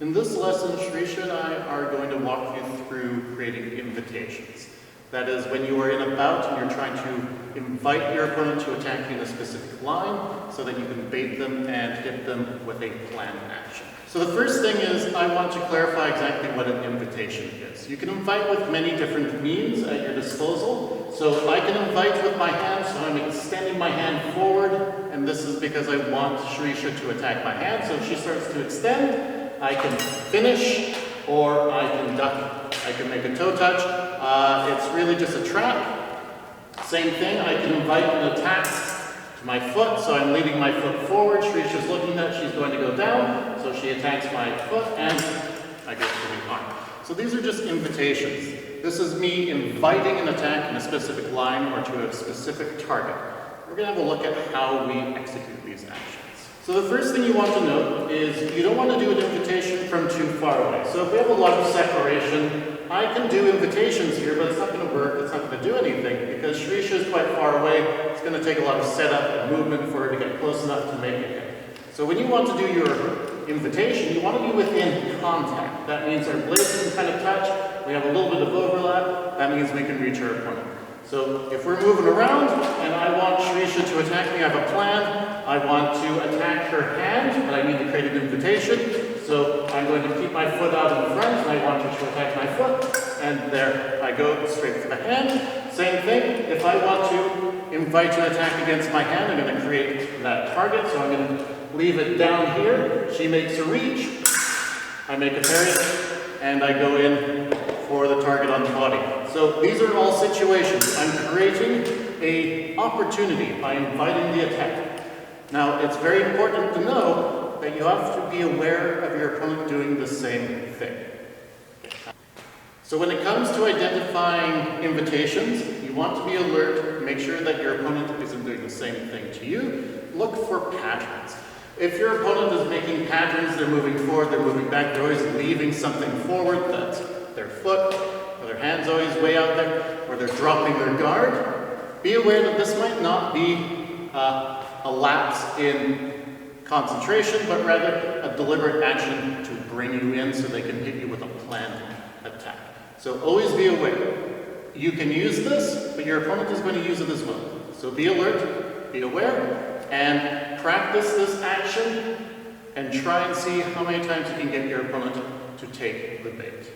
In this lesson, Shrisha and I are going to walk you through creating invitations. That is, when you are in a bout and you're trying to invite your opponent to attack you in a specific line so that you can bait them and hit them with a planned action. So the first thing is, I want to clarify exactly what an invitation is. You can invite with many different means at your disposal. So I can invite with my hand, so I'm extending my hand forward, and this is because I want Shrisha to attack my hand. So if she starts to extend, I can finish, or I can duck. I can make a toe touch. It's really just a trap. Same thing, I can invite an attack to my foot, so I'm leading my foot forward. Shrisha's looking at it, she's going to go down, so she attacks my foot, and I go to the arm. So these are just invitations. This is me inviting an attack in a specific line or to a specific target. We're going to have a look at how we execute these actions. So the first thing you want to know is you don't want to do an invitation from too far away. So if we have a lot of separation, I can do invitations here, but it's not going to work, it's not going to do anything, because Shrisha is quite far away. It's going to take a lot of setup and movement for her to get close enough to make it hit. So when you want to do your invitation, you want to be within contact. That means our blades can kind of touch, we have a little bit of overlap, that means we can reach our opponent. So if we're moving around and I want Shrisha to attack me, I have a plan. I want to attack her hand, but I need to create an invitation. So I'm going to keep my foot out in front, and I want her to attack my foot. And there I go, straight for the hand. Same thing, if I want to invite an attack against my hand, I'm going to create that target. So I'm going to leave it down here. She makes a reach. I make a parry, and I go in for the target on the body. So these are all situations. I'm creating an opportunity by inviting the attack. Now, it's very important to know that you have to be aware of your opponent doing the same thing. So when it comes to identifying invitations, you want to be alert, make sure that your opponent isn't doing the same thing to you. Look for patterns. If your opponent is making patterns, they're moving forward, they're moving back, they're always leaving something forward, that's their foot, or their hand's always way out there, or they're dropping their guard, be aware that this might not be a lapse in concentration, but rather a deliberate action to bring you in so they can hit you with a planned attack. So always be aware. You can use this, but your opponent is going to use it as well. So be alert, be aware, and practice this action, and try and see how many times you can get your opponent to take the bait.